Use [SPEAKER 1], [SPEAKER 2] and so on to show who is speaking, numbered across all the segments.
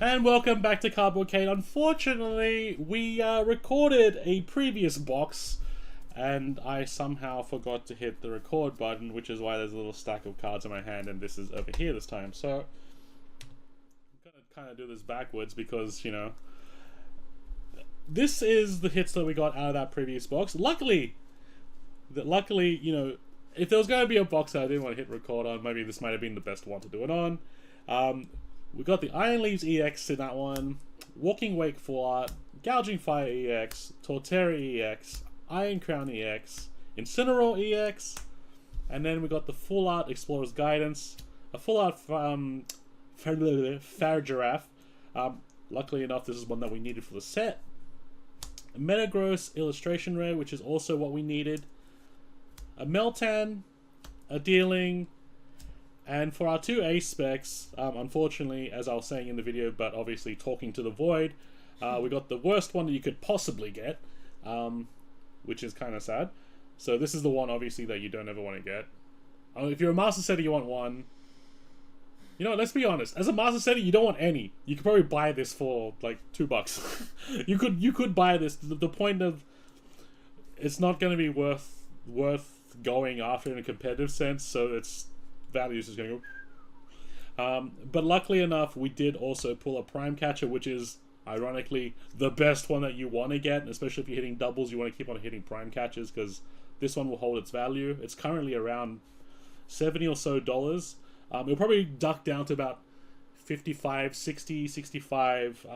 [SPEAKER 1] And welcome back to Cardboard Kane. Unfortunately, we recorded a previous box, and I somehow forgot to hit the record button, which is why there's a little stack of cards in my hand, and this is over here this time. So, I'm gonna kind of do this backwards because, you know, this is the hits that we got out of that previous box. Luckily, you know, if there was going to be a box that I didn't want to hit record on, maybe this might have been the best one to do it on. We got the Iron Leaves EX in that one, Walking Wake Full Art, Gouging Fire EX, Torterra EX, Iron Crown EX, Incineroar EX, and then we got the Full Art Explorer's Guidance, a Full Art Farigiraf. Luckily enough, this is one that we needed for the set. A Metagross Illustration Rare, which is also what we needed. A Meltan, a Dealing, and for our two Ace specs, unfortunately, as I was saying in the video, but obviously talking to the void, we got the worst one that you could possibly get, which is kind of sad. So this is the one, obviously, that you don't ever want to get. If you're a Master Setter, you want one. You know, let's be honest. As a Master Setter, you don't want any. You could probably buy this for like $2. you could buy this. The point of it's not going to be worth going after in a competitive sense, so its value is just going to go. But luckily enough, we did also pull a Prime Catcher, which is ironically the best one that you want to get, and especially if you're hitting doubles, you want to keep on hitting Prime Catchers because this one will hold its value. It's currently around $70 or so. It'll probably duck down to about 55, 60, 65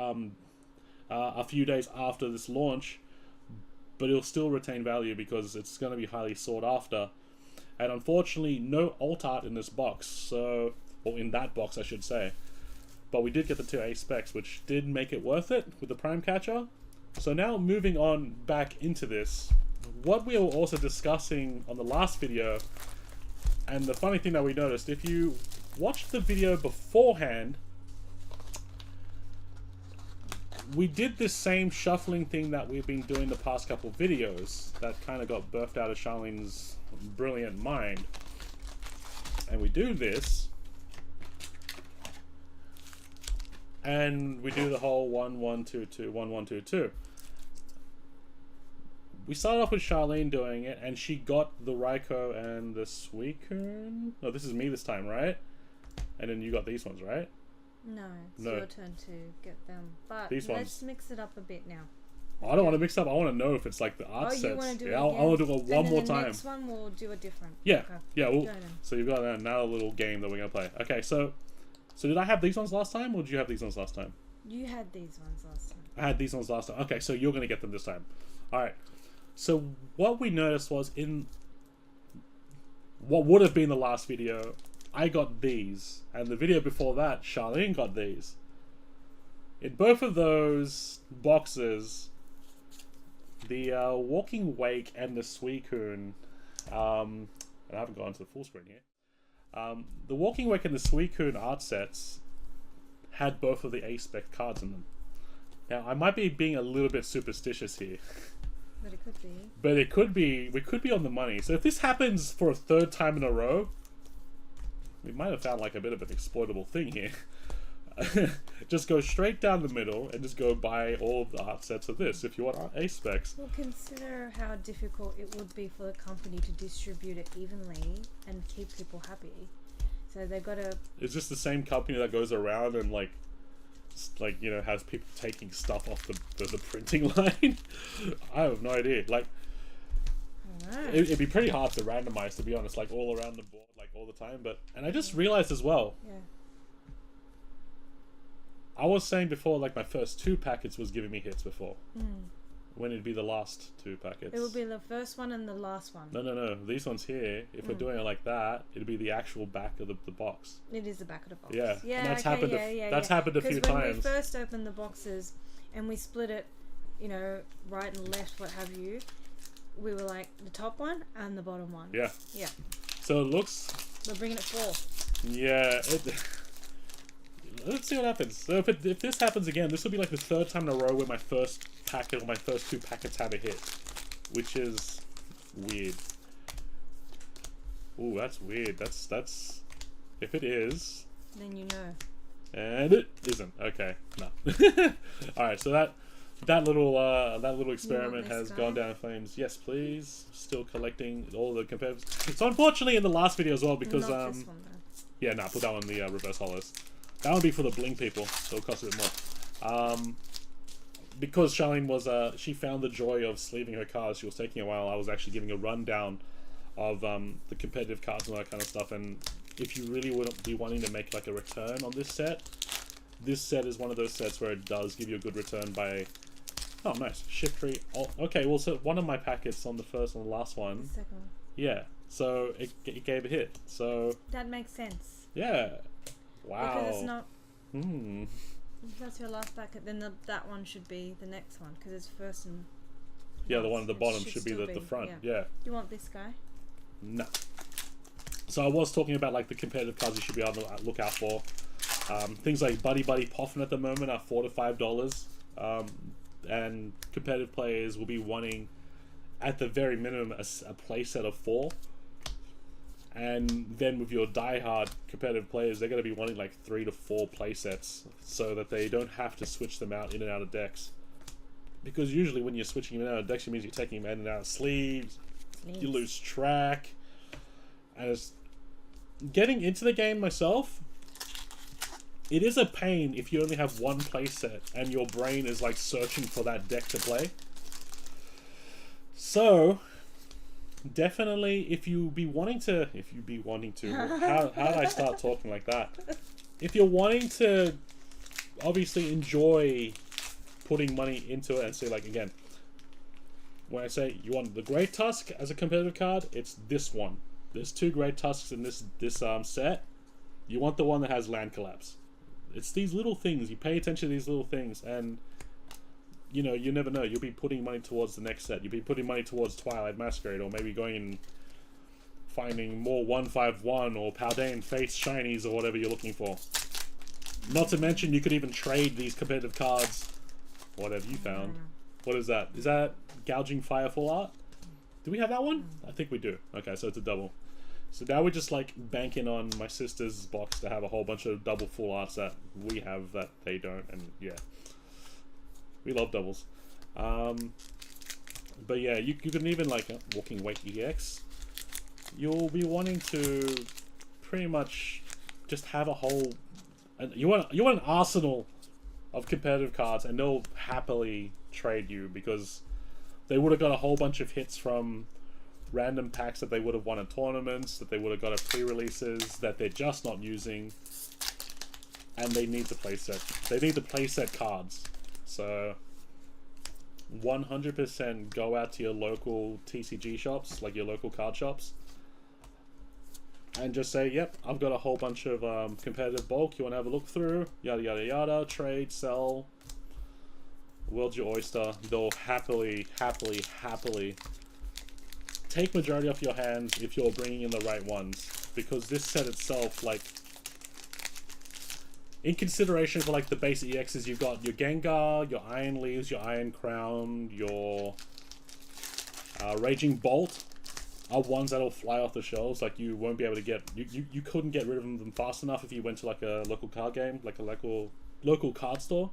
[SPEAKER 1] a few days after this launch, but it'll still retain value because it's going to be highly sought after. And unfortunately, no alt art in this box, or in that box I should say. But we did get the two Ace specs, which did make it worth it with the Prime Catcher. So now moving on back into this, what we were also discussing on the last video, and the funny thing that we noticed, if you watched the video beforehand, we did this same shuffling thing that we've been doing the past couple videos that kind of got birthed out of Charlene's brilliant mind. And we do this, and we do the whole 1 1 2 2 1 1 2 2. We started off with Charlene doing it, and she got the Raikou and the Suicune. No, this is me this time, right? And then you got these ones, right?
[SPEAKER 2] No, it's your turn to get them. But let's mix it up a bit now.
[SPEAKER 1] I don't want to mix up. I want to know if it's like the art sets.
[SPEAKER 2] You want to do it
[SPEAKER 1] I
[SPEAKER 2] again?
[SPEAKER 1] want to do it one more time.
[SPEAKER 2] The next one we'll do a different.
[SPEAKER 1] Yeah,
[SPEAKER 2] okay.
[SPEAKER 1] yeah. So you've got another little game that we're gonna play. Okay, so did I have these ones last time, or did you have these ones last time?
[SPEAKER 2] You had these ones last time.
[SPEAKER 1] I had these ones last time. Okay, so you're gonna get them this time. All right. So what we noticed was in what would have been the last video, I got these, and the video before that, Charlene got these. In both of those boxes, the Walking Wake and the Suicune, and I haven't gone to the full screen here. The Walking Wake and the Suicune art sets had both of the Ace spec cards in them. Now, I might be being a little bit superstitious here.
[SPEAKER 2] But it could be.
[SPEAKER 1] But it could be, we could be on the money. So if this happens for a third time in a row, we might have found like a bit of an exploitable thing here. Just go straight down the middle and just go buy all of the art sets of this if you want Ace specs.
[SPEAKER 2] Well, consider how difficult it would be for the company to distribute it evenly and keep people happy. So they've got to...
[SPEAKER 1] Is this the same company that goes around and like you know, has people taking stuff off the printing line? I have no idea. Like, it'd be pretty hard to randomize, to be honest, like all around the board, like all the time. And I just realized as well.
[SPEAKER 2] Yeah.
[SPEAKER 1] I was saying before, like my first two packets was giving me hits before. When it'd be the last two packets.
[SPEAKER 2] It would be the first one and the last one.
[SPEAKER 1] No. These ones here, if we're doing it like that, it'd be the actual back of the box.
[SPEAKER 2] It is the back of the box.
[SPEAKER 1] Yeah.
[SPEAKER 2] Yeah,
[SPEAKER 1] And that's
[SPEAKER 2] okay,
[SPEAKER 1] happened. That's happened a few times.
[SPEAKER 2] Because when we first opened the boxes and we split it, you know, right and left, what have you, we were like the top one and the bottom one.
[SPEAKER 1] Yeah.
[SPEAKER 2] Yeah.
[SPEAKER 1] So it looks.
[SPEAKER 2] We're bringing it full.
[SPEAKER 1] Yeah. Let's see what happens. So if this happens again, this will be like the third time in a row where my first packet or my first two packets have a hit, which is weird. Ooh, that's weird. That's if it is,
[SPEAKER 2] Then you know.
[SPEAKER 1] And it isn't. Okay, no. Alright, so that little experiment has gone down in flames. Yes, please. Still collecting all the competitive. So unfortunately in the last video as well, because
[SPEAKER 2] Not this one, though.
[SPEAKER 1] yeah, nah, put that one in the reverse hollows. That would be for the bling people, so it'll cost a bit more. Because Charlene was she found the joy of sleeving her cards. She was taking a while. I was actually giving a rundown of the competitive cards and all that kind of stuff. And if you really would be wanting to make like a return on this set is one of those sets where it does give you a good return by. Oh, nice. Shift tree. Oh, okay, well, so one of my packets on the first and the last one.
[SPEAKER 2] The second one.
[SPEAKER 1] Yeah, so it gave a hit. So.
[SPEAKER 2] That makes sense.
[SPEAKER 1] Yeah. Wow.
[SPEAKER 2] Because it's not.
[SPEAKER 1] If
[SPEAKER 2] that's your last packet, then that one should be the next one, because it's first and.
[SPEAKER 1] Yeah, the one at the bottom
[SPEAKER 2] should
[SPEAKER 1] should be the front. Yeah.
[SPEAKER 2] You want this guy?
[SPEAKER 1] No. So I was talking about like the competitive cards you should be able to look out for. Things like Buddy Buddy Poffin at the moment are $4 to $5. And competitive players will be wanting, at the very minimum, a play set of 4. And then with your diehard competitive players, they're going to be wanting like 3 to 4 play sets, so that they don't have to switch them out in and out of decks. Because usually when you're switching them out of decks, it means you're taking them in and out of sleeves. You lose track. And it's getting into the game myself. It is a pain if you only have one playset and your brain is like searching for that deck to play. So, definitely, if you be wanting to, how did I start talking like that? If you're wanting to, obviously enjoy putting money into it, and say like again, when I say you want the Great Tusk as a competitive card, it's this one. There's 2 Great Tusks in this set. You want the one that has Land Collapse. It's these little things. You pay attention to these little things, and you know, you never know. You'll be putting money towards the next set. You'll be putting money towards Twilight Masquerade, or maybe going and finding more 151 or Paldean Fates shinies or whatever you're looking for. Not to mention, you could even trade these competitive cards. What have you found? What is that? Is that Gouging Firefall art? Do we have that one? I think we do. Okay, so it's a double. So now we're just like banking on my sister's box to have a whole bunch of double full arts that we have that they don't, and yeah, we love doubles. But yeah, you can even like Walking Wake EX. You'll be wanting to pretty much just have a whole. You want an arsenal of competitive cards, and they'll happily trade you because they would have got a whole bunch of hits from random packs that they would have won in tournaments, that they would have got at pre-releases, that they're just not using, and they need the playset. They need the playset cards. So 100% go out to your local TCG shops, like your local card shops, and just say, yep, I've got a whole bunch of competitive bulk, you want to have a look through, yada yada yada, trade, sell, world's your oyster. They'll happily take majority off your hands if you're bringing in the right ones, because this set itself, like, in consideration for like the basic EXs, you've got your Gengar, your Iron Leaves, your Iron Crown, your Raging Bolt are ones that'll fly off the shelves. Like, you won't be able to get, you couldn't get rid of them fast enough if you went to like a local card game, like a local card store.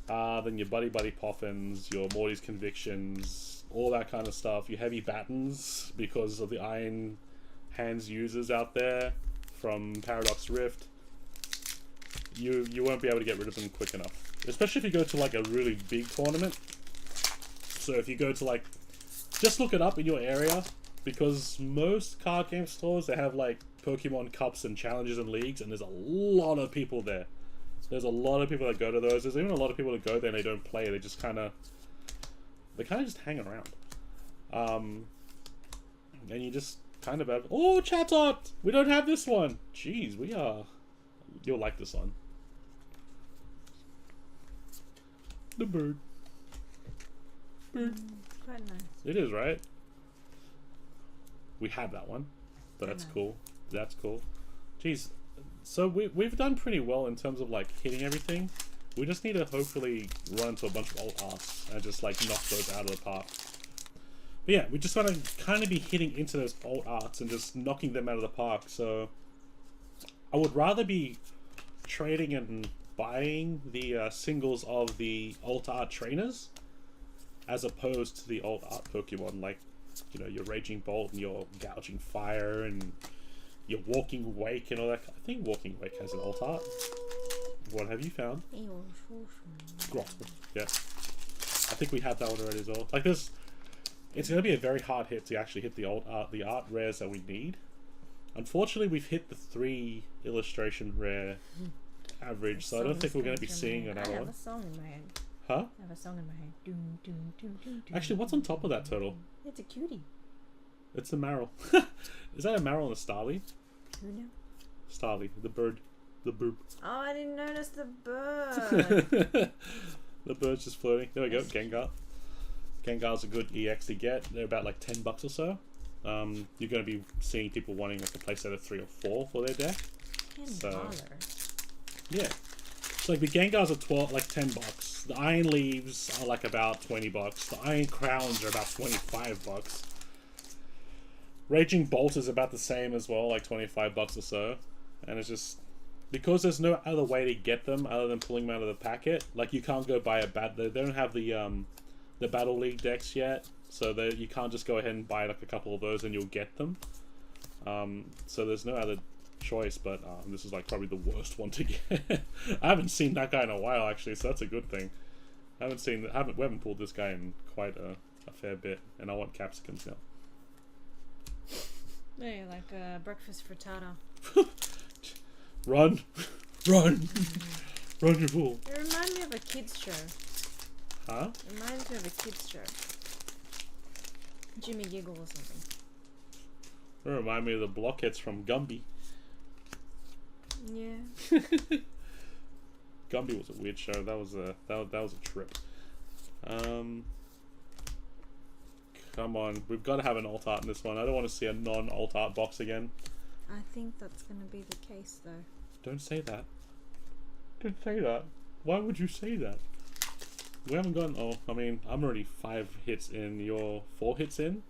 [SPEAKER 1] Then your Buddy Buddy Poffins, your Morty's Convictions, all that kind of stuff. Your Heavy Battens, because of the Iron Hands users out there from Paradox Rift. You won't be able to get rid of them quick enough. Especially if you go to like a really big tournament. So if you go to like, just look it up in your area, because most card game stores, they have like Pokemon Cups and challenges and leagues, and there's a lot of people there. There's a lot of people that go to those. There's even a lot of people that go there and they don't play. They just kind of just hang around. And you just kind of have, oh, Chatot! We don't have this one! Jeez, you'll like this one. The bird.
[SPEAKER 2] Quite nice.
[SPEAKER 1] It is, right? We have that one. But that's cool. That's cool. Jeez. So we've done pretty well in terms of like hitting everything. We just need to hopefully run into a bunch of alt arts and just like knock those out of the park. But yeah, we just want to kind of be hitting into those alt arts and just knocking them out of the park. So I would rather be trading and buying the singles of the alt art trainers as opposed to the alt art Pokemon, like, you know, your Raging Bolt and your Gouging Fire and your Walking Wake and all that. I think Walking Wake has an alt art. What have you found? Grottle. Yeah. I think we had that one already as well. Like this, it's going to be a very hard hit to actually hit the art rares that we need. Unfortunately, we've hit the 3 illustration rare average, so I don't think we're going to be seeing another one.
[SPEAKER 2] I have a song in my head.
[SPEAKER 1] Huh?
[SPEAKER 2] I have a song in my head. Doom, doom, doom, doom, doom,
[SPEAKER 1] Actually, what's on top of that turtle?
[SPEAKER 2] It's a cutie.
[SPEAKER 1] It's the Marrow. Is that a Marrow and a Starly?
[SPEAKER 2] Who knew?
[SPEAKER 1] Starly, the bird. The boob.
[SPEAKER 2] Oh, I didn't notice the bird.
[SPEAKER 1] The bird's just floating. There we go, Gengar. Gengar's a good EX to get. They're about like $10 or so. You're going to be seeing people wanting like a playset of 3 or 4 for their deck.
[SPEAKER 2] $10.
[SPEAKER 1] So, yeah. So like the Gengars are $10. The Iron Leaves are like about $20. The Iron Crowns are about $25. Raging Bolt is about the same as well, like $25 or so. And it's just because there's no other way to get them other than pulling them out of the packet. Like you can't go buy they don't have the Battle League decks yet, so you can't just go ahead and buy like a couple of those and you'll get them. So there's no other choice, but this is like probably the worst one to get. I haven't seen that guy in a while actually, so that's a good thing. We haven't pulled this guy in quite a fair bit, and I want capsicums now.
[SPEAKER 2] Yeah, like breakfast frittata.
[SPEAKER 1] Run, run, run your fool.
[SPEAKER 2] It reminds me of a kids show.
[SPEAKER 1] Huh?
[SPEAKER 2] It reminds me of a kids show. Jimmy Giggle or something.
[SPEAKER 1] It reminds me of the blockheads from Gumby.
[SPEAKER 2] Yeah.
[SPEAKER 1] Gumby was a weird show. That was a trip. Come on, we've got to have an alt art in this one. I don't want to see a non-alt art box again.
[SPEAKER 2] I think that's going to be the case, though.
[SPEAKER 1] Don't say that. Don't say that. Why would you say that? We haven't gotten... Oh, I mean, I'm already 5 hits in. You're 4 hits in.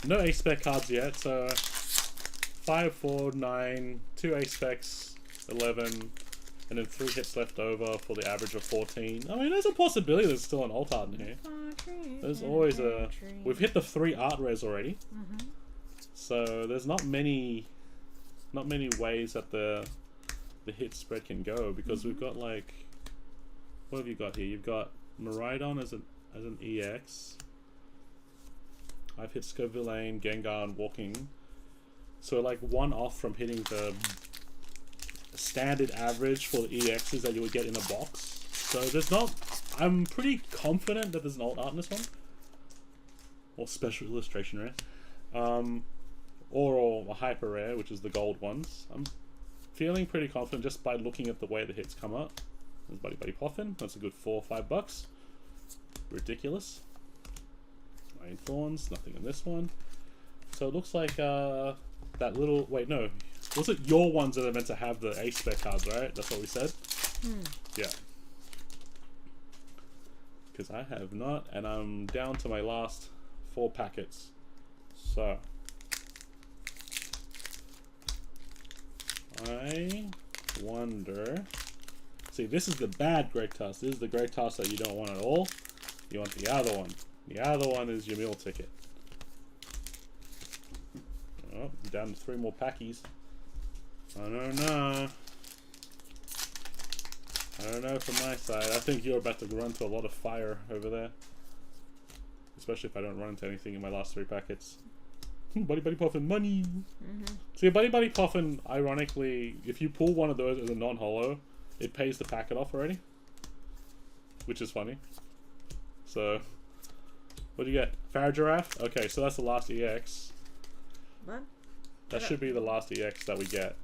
[SPEAKER 1] No A-Spec cards yet, so... 5, 4, 9, 2 A-Specs, 11, and then 3 hits left over for the average of 14. I mean, there's a possibility there's still an alt art in here. There's always a... We've hit the 3 art rares already. So there's not many ways that the hit spread can go, because we've got like, what have you got here? You've got Miraidon as an EX. I've hit Scovillain, Gengar, and Walking. So like 1 off from hitting the standard average for the EXs that you would get in a box. So there's not... I'm pretty confident that there's an alt art in this one. Or special illustration rare. Or a hyper rare, which is the gold ones. I'm feeling pretty confident just by looking at the way the hits come up. There's Buddy Buddy Poffin. That's a good $4 or $5. Ridiculous. Iron Thorns. Nothing in this one. So it looks like that little... Wait, no. Was it your ones that are meant to have the A-Spec cards, right? That's what we said? Yeah. Because I have not, and I'm down to my last 4 packets. So... I wonder... See, this is the bad Great Tusk. This is the Great Tusk that you don't want at all. You want the other one. The other one is your meal ticket. Oh, down to 3 more packies. I don't know. I don't know from my side. I think you're about to run to a lot of fire over there. Especially if I don't run into anything in my last 3 packets. Buddy Buddy Poffin, money! See, Buddy Buddy Poffin, ironically, if you pull one of those as a non-holo, it pays the packet off already. Which is funny. So, what do you get? Farigiraffe? Okay, so that's the last EX.
[SPEAKER 2] What?
[SPEAKER 1] That should be the last EX that we get.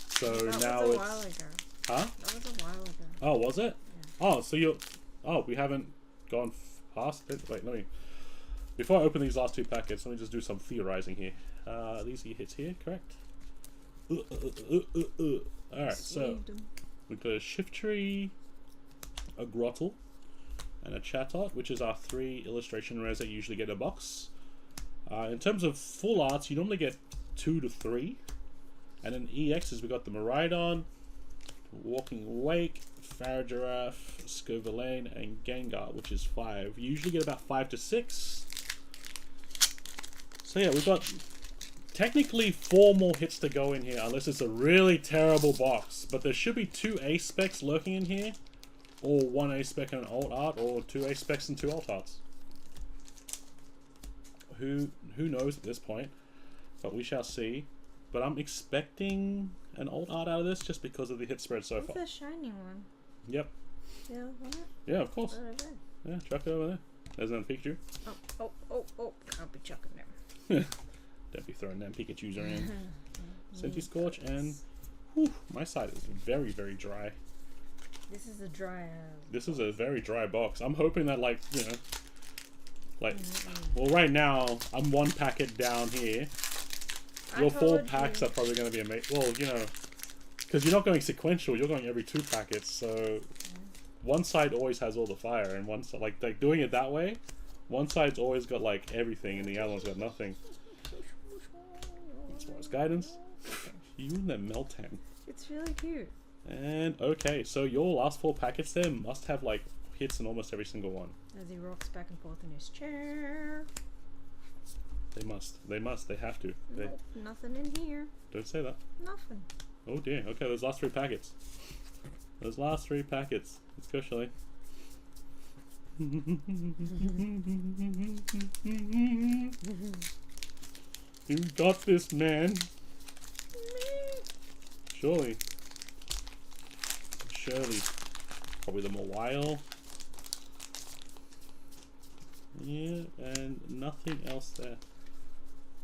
[SPEAKER 1] So
[SPEAKER 2] that
[SPEAKER 1] now
[SPEAKER 2] was a
[SPEAKER 1] it's...
[SPEAKER 2] while ago.
[SPEAKER 1] Huh?
[SPEAKER 2] That was a while ago.
[SPEAKER 1] Oh, was it?
[SPEAKER 2] Yeah.
[SPEAKER 1] Oh, so you're... Oh, we haven't gone past it? Wait, let me... Before I open these last 2 packets, let me just do some theorizing here. These are hits here, correct? Alright, so... We've got a Shiftry, a Grottle, and a Chatot, which is our 3 illustration rares that you usually get in a box. In terms of full arts, you normally get 2 to 3. And in EXs, we got the Miraidon, Walking Wake, Farigiraf, Scovillain, and Gengar, which is 5. You usually get about 5 to 6. So yeah, we've got technically 4 more hits to go in here, unless it's a really terrible box. But there should be 2 ace specs lurking in here, or 1 ace spec and an alt art, or 2 ace specs and 2 alt arts. Who knows at this point, but we shall see. But I'm expecting an alt art out of this just because of the hit spread so far.
[SPEAKER 2] What's the shiny one?
[SPEAKER 1] Yep.
[SPEAKER 2] Yeah, what?
[SPEAKER 1] Yeah, of course.
[SPEAKER 2] Right over there.
[SPEAKER 1] Yeah, chuck it over there. There's another Pikachu.
[SPEAKER 2] Oh. Can't be chucking them.
[SPEAKER 1] Don't be throwing them Pikachus around. Senti Scorch and... Whew, my side is very, very dry.
[SPEAKER 2] This is a dry...
[SPEAKER 1] This is a very dry box. I'm hoping that, like, you know... Like, well, right now, I'm 1 packet down here. Your 4 packs are probably going to be amazing. Well, you know... Because you're not going sequential, you're going every 2 packets, so... One side always has all the fire, and one side... Like doing it that way, one side's always got, like, everything, and the other one's got nothing. As far as guidance... You and the Meltan.
[SPEAKER 2] It's really cute.
[SPEAKER 1] And, okay, so your last 4 packets there must have, like, hits in almost every single one.
[SPEAKER 2] As he rocks back and forth in his chair.
[SPEAKER 1] They must. They must. They have to.
[SPEAKER 2] Nope, nothing in here.
[SPEAKER 1] Don't say that.
[SPEAKER 2] Nothing.
[SPEAKER 1] Oh dear. Okay, those last 3 packets. Those last 3 packets. Let's go, Shelly. You got this, man. Surely. Surely. Probably the Mawile. Yeah, and nothing else there.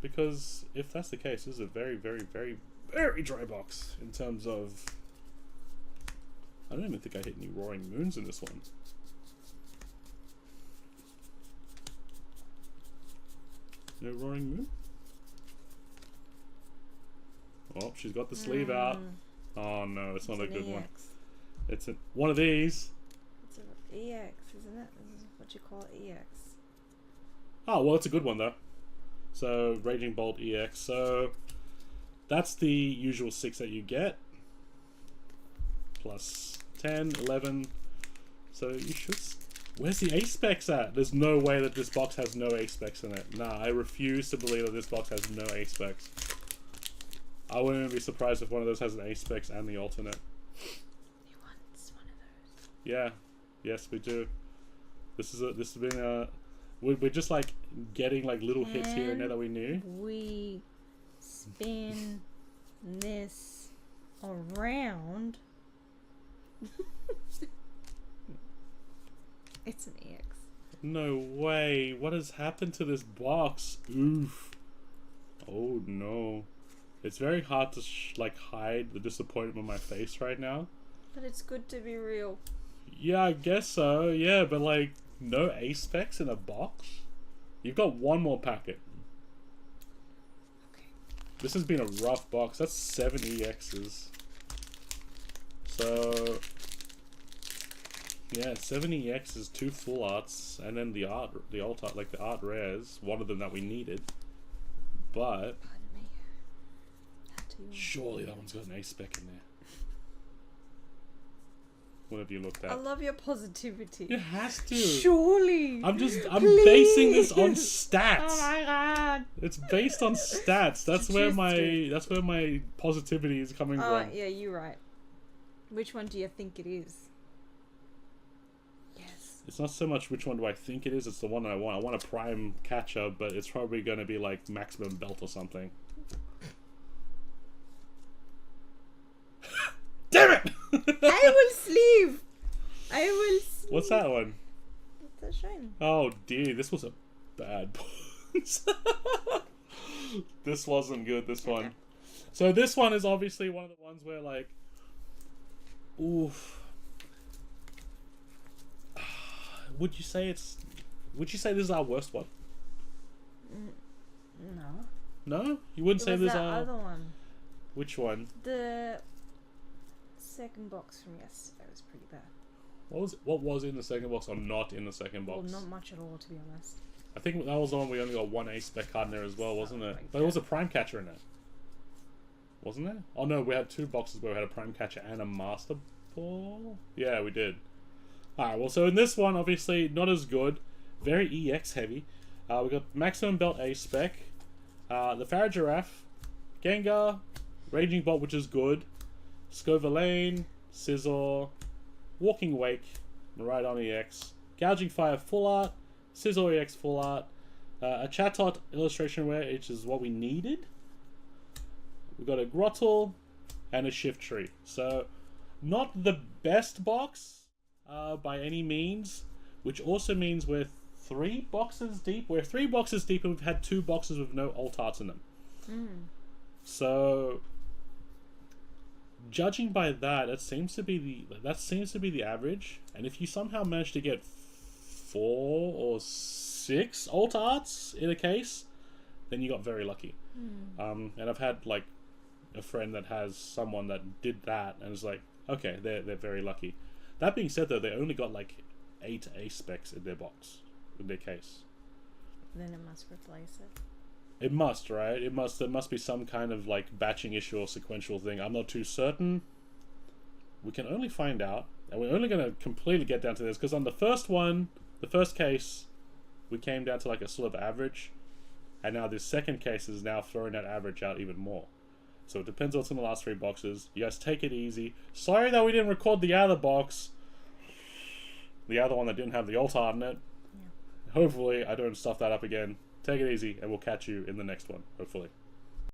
[SPEAKER 1] Because if that's the case, this is a very, very, very, very dry box in terms of... I don't even think I hit any Roaring Moons in this one. No Roaring Moon? Oh, she's got the sleeve out. Oh no, it's not a good one. It's one of these.
[SPEAKER 2] It's an EX, isn't it? This is what you call EX.
[SPEAKER 1] Oh, well, it's a good one though. So, Raging Bolt EX. So, that's the usual 6 that you get. Plus 10, 11. So, you should... Where's the ace specs at? There's no way that this box has no ace specs in it. Nah, I refuse to believe that this box has no ace specs. I wouldn't even be surprised if one of those has an ace specs and the alternate.
[SPEAKER 2] He wants one of those.
[SPEAKER 1] Yeah. Yes, we do. This has been a... We're just like getting like little hits here and there that we knew.
[SPEAKER 2] We spin this around. It's an EX.
[SPEAKER 1] No way. What has happened to this box? Oof. Oh no. It's very hard to like hide the disappointment on my face right now.
[SPEAKER 2] But it's good to be real.
[SPEAKER 1] Yeah, I guess so. Yeah, but like no ace specs in a box? You've got 1 more packet.
[SPEAKER 2] Okay.
[SPEAKER 1] This has been a rough box. That's 7 EXs. So... Yeah, 7 EXs, 2 full arts, and then the alt art, like the art rares, one of them that we needed. But...
[SPEAKER 2] Pardon me.
[SPEAKER 1] Surely that one's got an ace spec in there. What have you looked at?
[SPEAKER 2] I love your positivity.
[SPEAKER 1] It has to.
[SPEAKER 2] Surely.
[SPEAKER 1] I'm
[SPEAKER 2] Please.
[SPEAKER 1] basing this on stats.
[SPEAKER 2] Oh my god.
[SPEAKER 1] It's based on stats. That's where my positivity is coming from.
[SPEAKER 2] Oh yeah, you're right. Which one do you think it is? Yes.
[SPEAKER 1] It's not so much which one do I think it is, it's the one that I want. I want a prime catcher, but it's probably gonna be like maximum belt or something. Damn it!
[SPEAKER 2] I will sleeve. I will sleeve.
[SPEAKER 1] What's that one?
[SPEAKER 2] It's a shiny.
[SPEAKER 1] Oh dear, this was a bad box. This wasn't good, this one. So this one is obviously one of the ones where like... Oof. Would you say this is our worst one?
[SPEAKER 2] No.
[SPEAKER 1] No? You wouldn't say this is
[SPEAKER 2] the
[SPEAKER 1] our...
[SPEAKER 2] other one.
[SPEAKER 1] Which one?
[SPEAKER 2] The second box from yesterday was pretty bad.
[SPEAKER 1] What was in the second box or not in the second box?
[SPEAKER 2] Well, not much at all, to be honest.
[SPEAKER 1] I think that was the one we only got 1 ace spec card in there as well, wasn't it?
[SPEAKER 2] Like
[SPEAKER 1] but it was a prime catcher in it. Wasn't there? Oh no, we had 2 boxes where we had a Prime Catcher and a Master Ball. Yeah, we did. Alright, well, so in this one, obviously, not as good. Very EX heavy. We got Maximum Belt A spec. The Farah Giraffe. Gengar. Raging Bolt, which is good. Scovalane. Scizor. Walking Wake. Miraidon EX. Gouging Fire Full Art. Scizor EX Full Art. A Chatot Illustration Rare, which is what we needed. We've got a Grottle. And a Shift Tree. So, not the best box by any means. Which also means we're 3 boxes deep. We're 3 boxes deep and we've had 2 boxes with no alt arts in them. So, judging by that, that seems to be the average. And if you somehow manage to get 4 or 6 alt arts in a case, then you got very lucky. And I've had like a friend that has someone that did that, and it's like, okay, they're very lucky. That being said, though, they only got like 8 A specs in their box, in their case.
[SPEAKER 2] Then it must replace it.
[SPEAKER 1] It must, right? There must be some kind of like batching issue or sequential thing. I'm not too certain. We can only find out, and we're only going to completely get down to this because on the first one, the first case, we came down to like a sort of average, and now this second case is now throwing that average out even more. So it depends what's in the last 3 boxes. You guys take it easy. Sorry that we didn't record the other box, the other one that didn't have the alt art in it. Yeah. Hopefully I don't stuff that up again. Take it easy, and we'll catch you in the next one, hopefully.